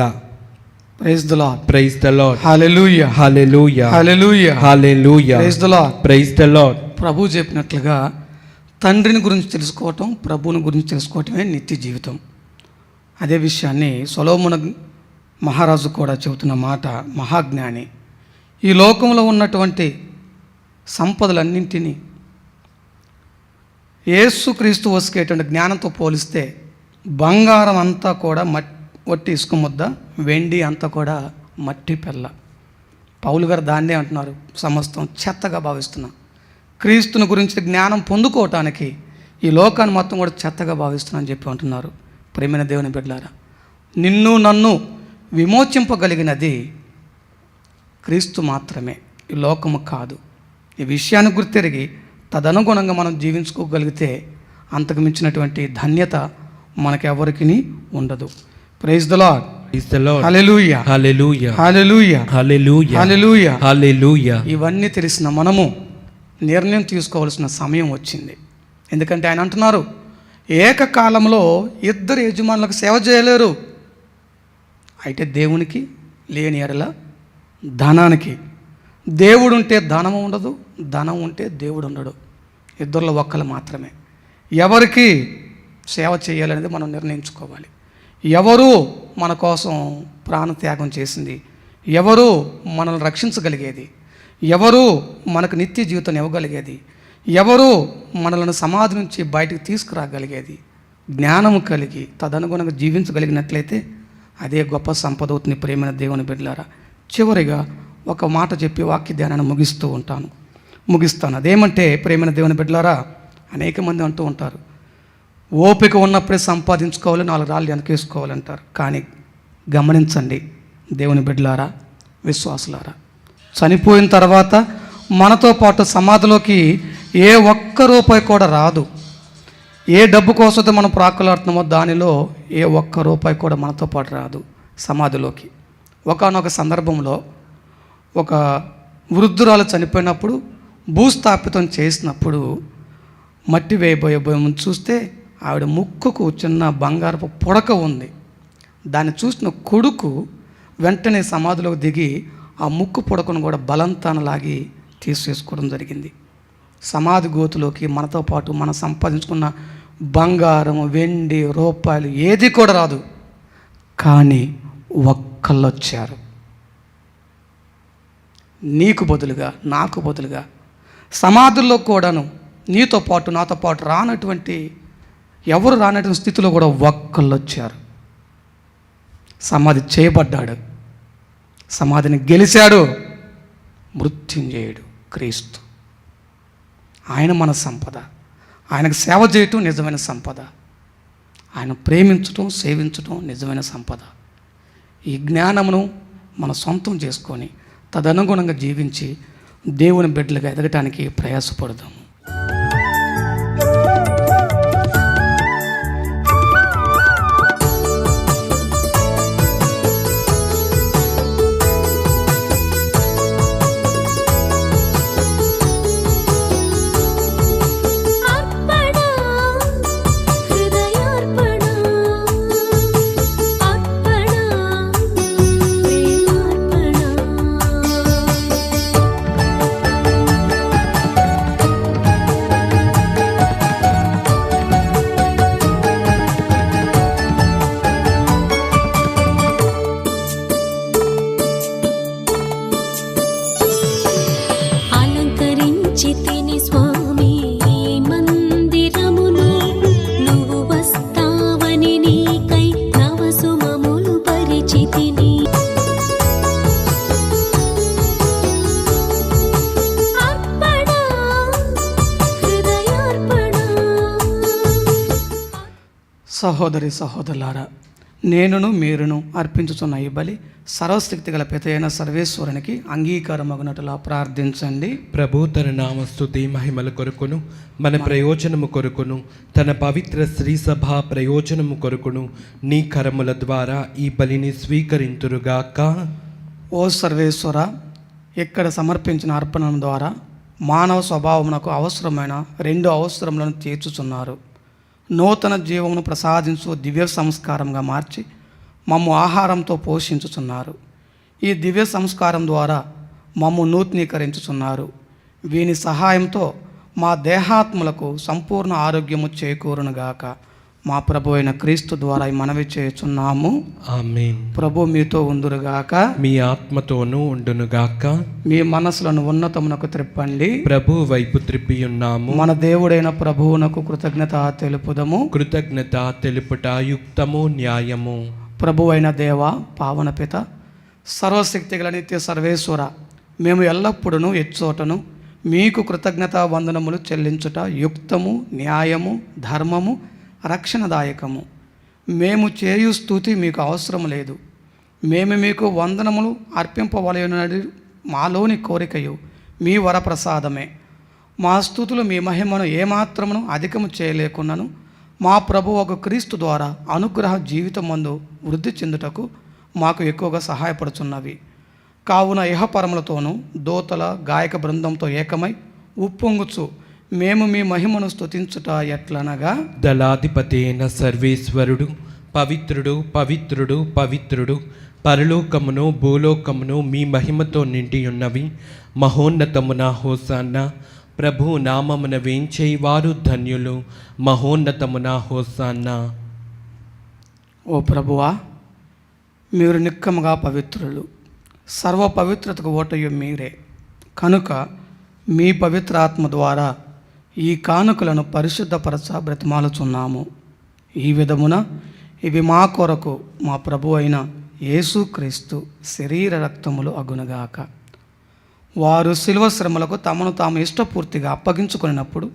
Praise the Lord. Praise the Lord. హల్లెలూయా. హల్లెలూయా. హల్లెలూయా. హల్లెలూయా. Praise the Lord. Praise the Lord. ప్రభు చెప్పినట్లుగా తండ్రిని గురించి తెలుసుకోవటం, ప్రభువుని గురించి తెలుసుకోవటమే నిత్య జీవితం. అదే విషయాన్ని సొలొమోను మహారాజు కూడా చెబుతున్న మాట, మహాజ్ఞాని ఈ లోకంలో ఉన్నటువంటి సంపదలన్నింటినీ యేసుక్రీస్తు వసుకేటువంటి జ్ఞానంతో పోలిస్తే బంగారం అంతా కూడా వట్టి ఇసుక ముద్ద, వెండి అంతా కూడా మట్టి పెళ్ళ. పౌలు గారు దాన్నే అంటున్నారు, సమస్తం చెత్తగా భావిస్తున్నా. క్రీస్తుని గురించి జ్ఞానం పొందుకోవటానికి ఈ లోకాన్ని మొత్తం కూడా చెత్తగా భావిస్తున్నా అని చెప్పి అంటున్నారు. ప్రేమైన దేవుని బిడ్డలారా, నిన్ను నన్ను విమోచింపగలిగినది క్రీస్తు మాత్రమే, ఈ లోకము కాదు. ఈ విషయాన్ని గుర్తెరిగి తదనుగుణంగా మనం జీవించుకోగలిగితే అంతకు మించినటువంటి ధన్యత మనకెవరికి ఉండదు. Praise the lord. Praise the Lord. Hallelujah, Hallelujah. Hallelujah, Hallelujah. Hallelujah. Hallelujah. ఇవన్నీ తెలిసిన మనము నిర్ణయం తీసుకోవాల్సిన సమయం వచ్చింది. ఎందుకంటే ఆయన అంటున్నారు, ఏకకాలంలో ఇద్దరు యజమానులకు సేవ చేయలేరు. అయితే దేవునికి లేని ఎడల ధనానికి. దేవుడు ఉంటే ధనము ఉండదు, ధనం ఉంటే దేవుడు ఉండడు. ఇద్దరిలో ఒక్కరు మాత్రమే. ఎవరికి సేవ చేయాలనేది మనం నిర్ణయించుకోవాలి. ఎవరు మన కోసం ప్రాణత్యాగం చేసింది, ఎవరు మనల్ని రక్షించగలిగేది, ఎవరు మనకు నిత్య జీవితాన్ని ఇవ్వగలిగేది, ఎవరు మనల్ని సమాధి నుంచి బయటకు తీసుకురాగలిగేది, జ్ఞానము కలిగి తదనుగుణంగా జీవించగలిగినట్లయితే అదే గొప్ప సంపద అవుతుంది. ప్రేమైన దేవుని బిడ్డలారా, చివరిగా ఒక మాట చెప్పి వాక్య ధ్యానాన్ని ముగిస్తాను. అదేమంటే ప్రేమైన దేవుని బిడ్డలారా, అనేక మంది అంటూ ఉంటారు, ఓపిక ఉన్నప్పుడే సంపాదించుకోవాలి, 4 రాళ్ళు వెనకేసుకోవాలంటారు. కానీ గమనించండి దేవుని బిడ్డలారా, విశ్వాసులారా, చనిపోయిన తర్వాత మనతో పాటు సమాధిలోకి ఏ ఒక్క రూపాయి కూడా రాదు. ఏ డబ్బు కోసమైతే మనం ప్రాకులాడుతున్నామో దానిలో ఏ ఒక్క రూపాయి కూడా మనతో పాటు రాదు సమాధిలోకి. ఒకానొక సందర్భంలో ఒక వృద్ధురాలు చనిపోయినప్పుడు భూస్థాపితం చేసినప్పుడు మట్టి వేయబోయే ముందు చూస్తే ఆవిడ ముక్కుకు చిన్న బంగారపు పొడక ఉంది. దాన్ని చూసిన కొడుకు వెంటనే సమాధిలోకి దిగి ఆ ముక్కు పొడకను కూడా బలంతాన లాగి తీసేసుకోవడం జరిగింది. సమాధి గోతులోకి మనతో పాటు మనం సంపాదించుకున్న బంగారం, వెండి, రూపాయలు ఏది కూడా రాదు. కానీ ఒక్కళ్ళు వచ్చారు, నీకు బదులుగా, నాకు బదులుగా. సమాధుల్లో కూడాను నీతో పాటు నాతో పాటు ఎవరు రానటువంటి స్థితిలో కూడా ఒక్కళ్ళు వచ్చారు. సమాధి చేయబడ్డాడు, సమాధిని గెలిచాడు మృత్యుంజయుడు క్రీస్తు. ఆయన మన సంపద. ఆయనకు సేవ చేయటం నిజమైన సంపద. ఆయన ప్రేమించటం, సేవించటం నిజమైన సంపద. ఈ జ్ఞానమును మన సొంతం చేసుకొని తదనుగుణంగా జీవించి దేవుని బిడ్డలుగా ఎదగటానికి ప్రయాసపడదాము. సహోదరి సహోదరులారా, నేనును మీరును అర్పించుతున్న ఈ బలి సర్వశక్తి గల పితయైన సర్వేశ్వరునికి అంగీకారమగునట్లా ప్రార్థించండి. ప్రభు తన నామస్తుతి మహిమల కొరకును మన ప్రయోజనము కొరకును తన పవిత్ర శ్రీ సభ ప్రయోజనము కొరకును నీ కరముల ద్వారా ఈ బలిని స్వీకరింతురుగాక. ఓ సర్వేశ్వర, ఇక్కడ సమర్పించిన అర్పణ ద్వారా మానవ స్వభావమునకు అవసరమైన 2 అవసరములను తీర్చుచున్నారు. నూతన జీవమును ప్రసాదించు దివ్య సంస్కారంగా మార్చి మమ్ము ఆహారంతో పోషించుచున్నారు. ఈ దివ్య సంస్కారం ద్వారా మమ్ము నూతనీకరించుచున్నారు. వీని సహాయంతో మా దేహాత్మలకు సంపూర్ణ ఆరోగ్యము చేకూరునుగాక. మా ప్రభు అయిన క్రీస్తు ద్వారా ఈ మనవి చేయుచున్నాము. ఆమేన్. ప్రభు మీతో ఉందురుగాక, మీ ఆత్మతోనూ ఉండునుగాక. మీ మనసులను ఉన్నతమునకు త్రిప్పండి. ప్రభు వైపు త్రిప్పి ఉన్నాము. మన దేవుడైన ప్రభువునకు కృతజ్ఞత తెలుపుదము. కృతజ్ఞత తెలుపుట యుక్తము, న్యాయము. ప్రభు అయిన దేవ, పావన పిత, సర్వశక్తి గల నిత్య సర్వేశ్వర, మేము ఎల్లప్పుడూ ఎచ్చోటను మీకు కృతజ్ఞతా వందనములు చెల్లించుట యుక్తము, న్యాయము, ధర్మము, రక్షణదాయకము. మేము చేయు స్తుతి మీకు అవసరం లేదు. మేము మీకు వందనములు అర్పింపవలెనని మాలోని కోరికయు మీ వరప్రసాదమే. మా స్తుతులు మీ మహిమను ఏమాత్రమును అధికము చేయలేకున్నను మా ప్రభు ఒక క్రీస్తు ద్వారా అనుగ్రహ జీవితమందు వృద్ధి చెందుటకు మాకు ఎక్కువగా సహాయపడుచున్నవి. కావున ఇహపరములతోనూ దోతల గాయక బృందంతో ఏకమై ఉప్పొంగుచు మేము మీ మహిమను స్తుతించుట ఎట్లనగా, దళాధిపతి అయిన సర్వేశ్వరుడు పవిత్రుడు, పవిత్రుడు, పవిత్రుడు, పరలోకమును భూలోకమును మీ మహిమతో నిండి ఉన్నవి. మహోన్నతమున హోసాన్నా. ప్రభు నామమున వేంచేవారు ధన్యులు. మహోన్నతమున హోసాన్నా. ఓ ప్రభువా, మీరు నిక్కముగా పవిత్రులు, సర్వ పవిత్రతకు ఓటయు మీరే. కనుక మీ పవిత్రాత్మ ద్వారా ఈ కానుకలను పరిశుద్ధపరచ బ్రతిమాలుచున్నాము. ఈ విధమున ఇవి మా కొరకు మా ప్రభు అయిన యేసుక్రీస్తు శరీర రక్తములు అగునుగాక. వారు శిలువ శ్రమలకు తమను తాము ఇష్టపూర్తిగా అప్పగించుకున్నప్పుడు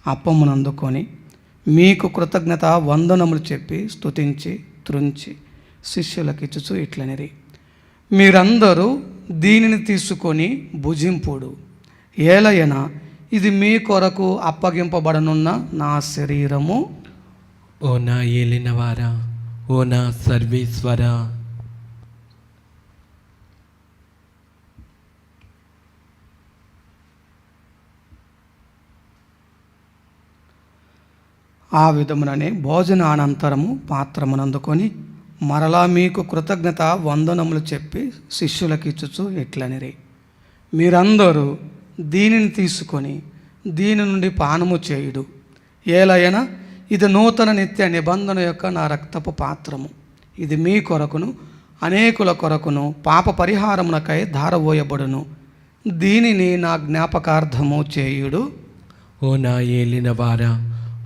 అప్పమును అందుకొని మీకు కృతజ్ఞత వందనములు చెప్పి స్తుతించి త్రుంచి శిష్యులకు ఇచ్చుచు ఇట్లనిరి, మీరందరూ దీనిని తీసుకొని భుజింపుడు. ఏలయన ఇది మీ కొరకు అప్పగింపబడనున్న నా శరీరము. ఓ నా ఏలినవారా, ఓ నా సర్వేశ్వరా. ఆ విధముననే భోజనానంతరము పాత్రమునందుకొని మరలా మీకు కృతజ్ఞత వందనములు చెప్పి శిష్యులకు ఇచ్చుచు ఇట్లనిరి, మీరందరూ దీనిని తీసుకొని దీని నుండి పానము చేయుడు. ఏలయన ఇది నూతన నిత్య నిబంధన యొక్క నా రక్తపు పాత్రము. ఇది మీ కొరకును అనేకుల కొరకును పాప పరిహారమునకై ధారవోయబడును. దీనిని నా జ్ఞాపకార్థము చేయుడు. ఓ నా ఏలినవారా,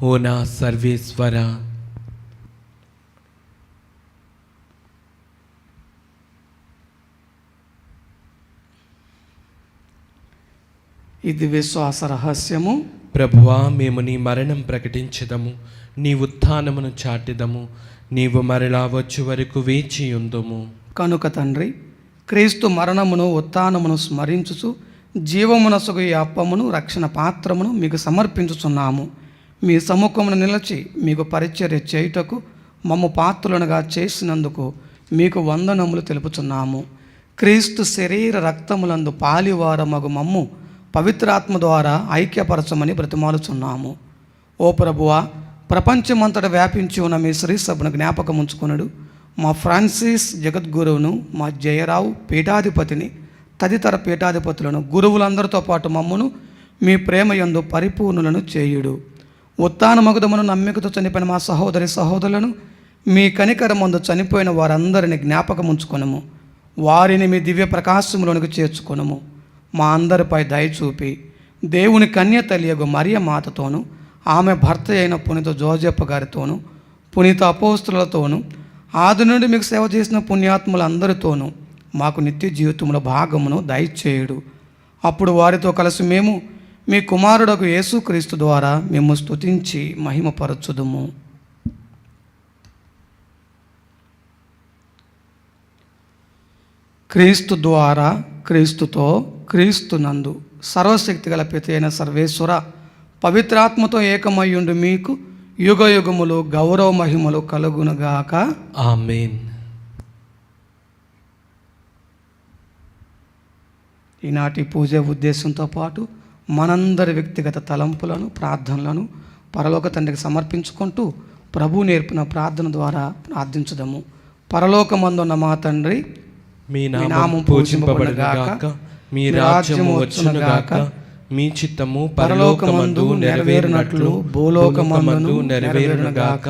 ఓ నా సర్వేశ్వరా. ఇది విశ్వాస రహస్యము. ప్రభువా, మేము నీ మరణం ప్రకటించదము, నీ ఉత్థానమును చాటిదము. నీవు మరలా వచ్చు వరకు వేచి ఉందుము. కనుక తండ్రి, క్రీస్తు మరణమును ఉత్థానమును స్మరించుచు జీవమునసగు ఈ అప్పమును రక్షణ పాత్రమును మీకు సమర్పించుచున్నాము. మీ సముఖమును నిలిచి మీకు పరిచర్య చేయుటకు మమ్ము పాత్రులనుగా చేసినందుకు మీకు వందనములు తెలుపుచున్నాము. క్రీస్తు శరీర రక్తములందు పాలివారమగు మమ్ము పవిత్రాత్మ ద్వారా ఐక్యపరచమని బ్రతిమాలుచున్నాము. ఓ ప్రభువా, ప్రపంచమంతటా వ్యాపించి ఉన్న మీ శ్రీ సభను జ్ఞాపకం ఉంచుకున్నాడు. మా ఫ్రాన్సిస్ జగద్గురువును, మా జయరావు పీఠాధిపతిని, తదితర పీఠాధిపతులను, గురువులందరితో పాటు మమ్మును మీ ప్రేమయందు పరిపూర్ణులను చేయుడు. ఉత్థాన మగుదమును నమ్మికతో చనిపోయిన మా సహోదరి సహోదరులను, మీ కనికరమందు చనిపోయిన వారందరిని జ్ఞాపకం ఉంచుకొనుము. వారిని మీ దివ్య ప్రకాశములోనికి చేర్చుకొనుము. మా అందరిపై దయచూపి దేవుని కన్య తల్లియగు మరియ మాతతోనూ, ఆమె భర్త అయిన పునీత జోజప్ప గారితోనూ, పునీత అపోస్తులతోనూ, ఆది నుండి మీకు సేవ చేసిన పుణ్యాత్ములందరితోనూ మాకు నిత్య జీవితంలో భాగమును దయచేయుడు. అప్పుడు వారితో కలిసి మేము మీ కుమారుడకు యేసుక్రీస్తు ద్వారా మేము స్తుతించి మహిమపరచుదుము. క్రీస్తు ద్వారా, క్రీస్తుతో, క్రీస్తునందు సర్వశక్తి గల పిత అయిన సర్వేశ్వర పవిత్రాత్మతో ఏకమయ్యుండు మీకు యుగ యుగములు గౌరవ మహిమలు కలుగునుగాక. ఆమేన్. ఈనాటి పూజ ఉద్దేశంతో పాటు మనందరి వ్యక్తిగత తలంపులను, ప్రార్థనలను పరలోక తండ్రికి సమర్పించుకుంటూ ప్రభు నేర్పిన ప్రార్థన ద్వారా ప్రార్థించుదాము. పరలోకమందున్న మా తండ్రి, మీ నామము పూజింపబడుగాక, మీ రాజ్యము వచ్చునుగాక, మీ చిత్తము పరలోకమందు నెరవేరునట్లు భూలోకమందు నెరవేరునుగాక.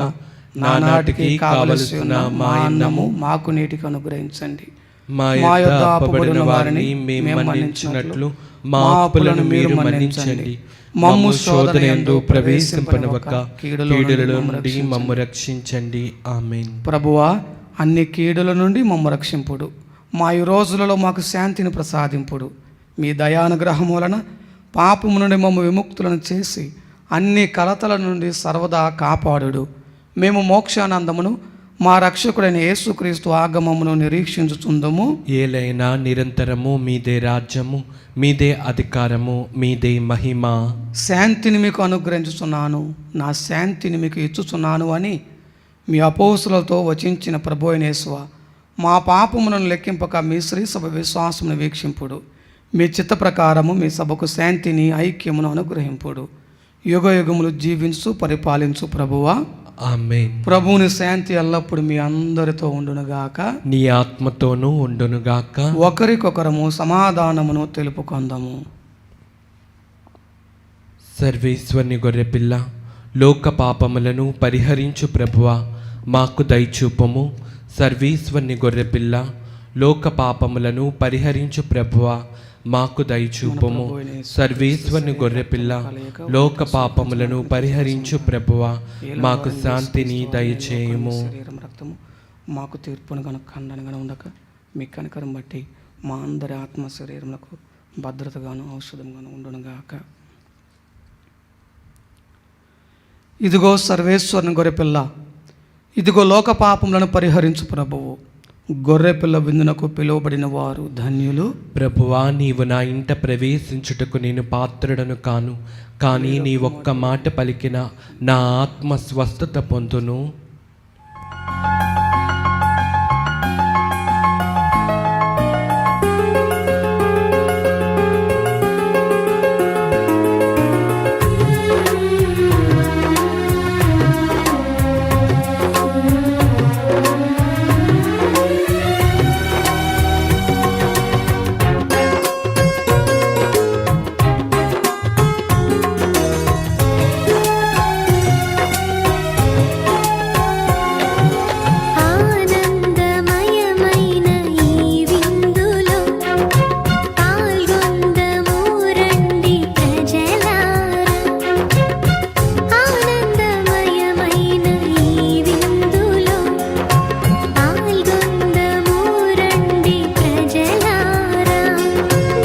నానాటికి కావలసిన మా అన్నము మాకు నీటికి అనుగ్రహించండి. మా యొద్ద అప్పబడిన వారిని మేము మన్నించినట్లు మా అప్పులను మీరు మన్నించండి. మమ్ము శోధనయందు ప్రవేశింపనివ్వక కీడుల నుండి మమ్ము రక్షించండి. ఆమేన్. ప్రభువా, అన్ని కీడుల నుండి మమ్ము రక్షింపుడు. మా ఈ రోజులలో మాకు శాంతిని ప్రసాదింపుడు. మీ దయానుగ్రహం వలన పాపము నుండి మమ్మ విముక్తులను చేసి అన్ని కలతల నుండి సర్వదా కాపాడుడు. మేము మోక్షానందమును మా రక్షకుడైన యేసుక్రీస్తు ఆగమమును నిరీక్షించుచుందము. ఏలైనా నిరంతరము మీదే రాజ్యము, మీదే అధికారము, మీదే మహిమ. శాంతిని మీకు అనుగ్రహించుచున్నాను, నా శాంతిని మీకు ఇచ్చుచున్నాను అని మీ అపోస్తులతో వచించిన ప్రభు అయిన యేసువా, మా పాపములను లెక్కింపక మీ శ్రీ సభ విశ్వాసమును వీక్షింపుడు. మీ చిత్త ప్రకారము మీ సభకు శాంతిని ఐక్యమును అనుగ్రహింపుడు. యుగ యుగములు జీవించు పరిపాలించు ప్రభువా. ఆమేన్. ప్రభువుని శాంతి ఎల్లప్పుడు మీ అందరితో ఉండునుగాక, నీ ఆత్మతోనూ ఉండునుగాక. ఒకరికొకరము సమాధానమును తెలుపుకొందము. సర్వేశ్వరుని గొర్రెపిల్ల, లోక పాపములను పరిహరించు ప్రభువా, మాకు దయచూపము. సర్వేశ్వరుని గొర్రెపిల్ల, లోక పాపములను పరిహరించు ప్రభువా, మాకు దయచూపము. సర్వేశ్వరుని గొర్రెపిల్ల, లోక పాపములను పరిహరించు ప్రభువా, మాకు శాంతిని దయచేయము. శరీరం రక్తము మాకు తీర్పును గను ఖండనగా ఉండక మీ కనికరం బట్టి మా అందరి ఆత్మ శరీరములకు భద్రతగాను ఔషధంగాను ఉండునుగాక. ఇదిగో సర్వేశ్వరుని గొర్రెపిల్ల, ఇదిగో లోక పాపములను పరిహరించు ప్రభువు. గొర్రెపిల్ల విందునకు పిలువబడిన వారు ధన్యులు. ప్రభువా, నీవు నా ఇంట ప్రవేశించుటకు నేను పాత్రుడను కాను, కానీ నీ ఒక్క మాట పలికిన నా ఆత్మ స్వస్థత పొందును. ఆనందమయమైన ఈ విందులో పాల్గొందము రండి ప్రజలారా. ఆనందమయమైన ఈ విందులో పాల్గొందము రండి ప్రజలారా.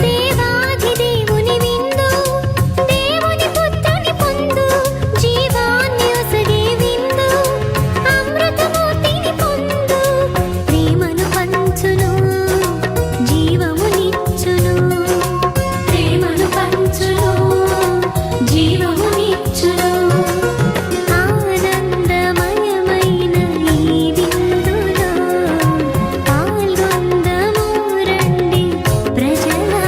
దేవాది దేవుని విందు, దేవుని పుత్రుని పొందు, జీవాన్ని ఒసగే విందు, అమృతమూర్తిని పొందు. ప్రేమను పంచును, జీవమునిచ్చును. ప్రేమను పంచును, జీవమునిచ్చును. ఆనందమయమైన ఈ విందులో పాల్గొందము రండి ప్రజలారా.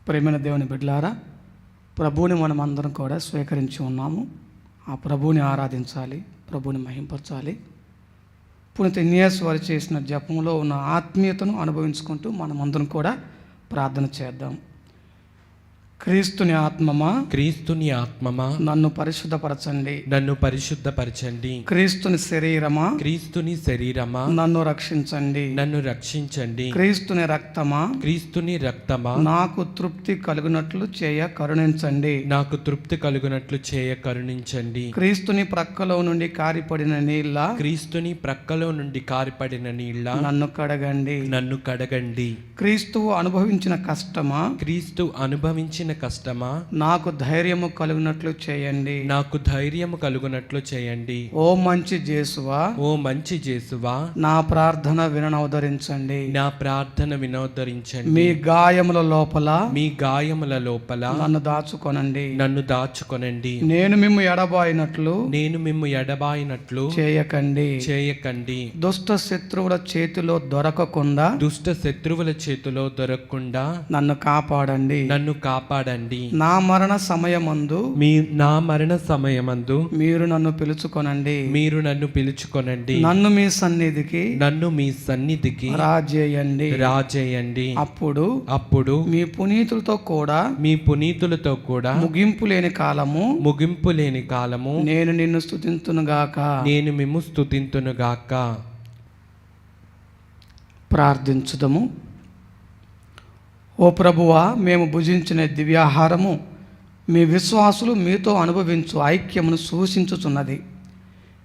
ప్రేమైన దేవుని బిడ్డలారా, ప్రభువుని మనం అందరం కూడా స్వీకరించి ఉన్నాము. ఆ ప్రభువుని ఆరాధించాలి, ప్రభువుని మహింపరచాలి. పునీత ఇన్యాస్ వారు చేసిన జపంలో ఉన్న ఆత్మీయతను అనుభవించుకుంటూ మనమందరం కూడా ప్రార్థన చేద్దాం. క్రీస్తుని ఆత్మమా, క్రీస్తుని ఆత్మమా, నన్ను పరిశుద్ధపరచండి. నన్ను పరిశుద్ధపరచండి. క్రీస్తుని శరీరమా, క్రీస్తుని శరీరమా, నన్ను రక్షించండి. నన్ను రక్షించండి. క్రీస్తుని రక్తమా, క్రీస్తుని రక్తమా, నాకు తృప్తి కలుగునట్లు చేయ కరుణించండి. నాకు తృప్తి కలుగునట్లు చేయ కరుణించండి. క్రీస్తుని ప్రక్కలో నుండి కారిపడిన నీళ్ళ, క్రీస్తుని ప్రక్కలో నుండి కారిపడిన నీళ్ళ నన్ను కడగండి. నన్ను కడగండి. క్రీస్తువు అనుభవించిన కష్టమా, క్రీస్తు అనుభవించిన కష్టమా, నాకు ధైర్యము కలుగునట్లు చేయండి. నాకు ధైర్యము కలుగునట్లు చేయండి. ఓ మంచి జేసువా, ఓ మంచి జేసువా, నా ప్రార్థన వినవదరించండి. నా ప్రార్థన వినోదరించండి. మీ గాయముల లోపల మీ గాయముల లోపల నన్ను దాచుకొనండి. నన్ను దాచుకొనండి. నేను మిమ్ము ఎడబాయినట్లు నేను మిమ్ము ఎడబాయినట్లు చేయకండి. చేయకండి. దుష్ట శత్రువుల చేతిలో దొరకకుండా దుష్ట శత్రువుల చేతిలో దొరకకుండా నన్ను కాపాడండి. నన్ను కాపాడండి. నా మరణ సమయమందు నా మరణ సమయమందు మీరు నన్ను పిలుచుకొనండి. మీరు నన్ను పిలుచుకొనండి. నన్ను మీ సన్నిధికి నన్ను మీ సన్నిధికి రాజేయండి. రాజేయండి. అప్పుడు మీ పునీతులతో కూడా మీ పునీతులతో కూడా ముగింపు లేని కాలము ముగింపు లేని కాలము నేను నిన్ను స్తుతింతునుగాక. నేను మిమ్ము స్తుతింతునుగాక. ప్రార్థించుదము. ఓ ప్రభువా, మేము భుజించిన దివ్యాహారము మీ విశ్వాసులు మీతో అనుభవించు ఐక్యమును సూచించుచున్నది.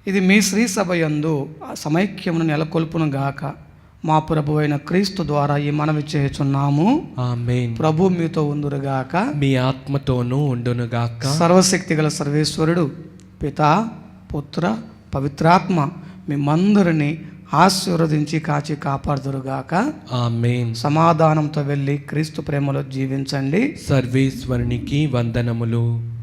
ఇది మీ శ్రీ సభ యందు సమైక్యమును నెలకొల్పును గాక. మా ప్రభు అయిన క్రీస్తు ద్వారా ఈ మనవి చేయుచున్నాము. ఆమేన్. ప్రభు మీతో ఉందురుగాక, మీ ఆత్మతోనూ ఉండునుగాక. సర్వశక్తి గల సర్వేశ్వరుడు పితా, పుత్ర, పవిత్రాత్మ మిమ్మందరినీ ఆశీర్వదించి కాచి కాపాడుదురుగాక. ఆమేన్. సమాధానంతో వెళ్ళి క్రీస్తు ప్రేమలో జీవించండి. సర్వేశ్వరునికి వందనములు.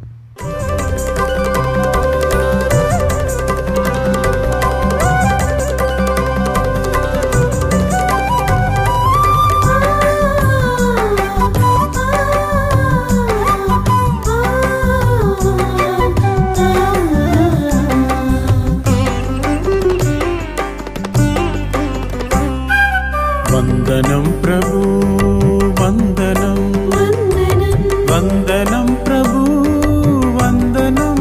వందనం ప్రభు, వందనం వందనం ప్రభు, వందనం.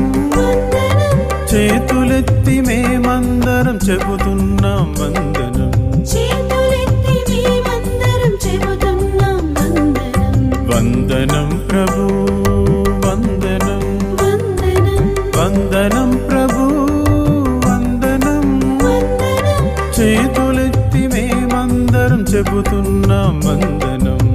చేతులెత్తి మేమందరం చెబుతున్నాం వందనం. వందనం ప్రభు, వందనం వందనం ప్రభు, వందనం. చేతులెత్తి మేమందరం చెబుతున్నాం వందనం.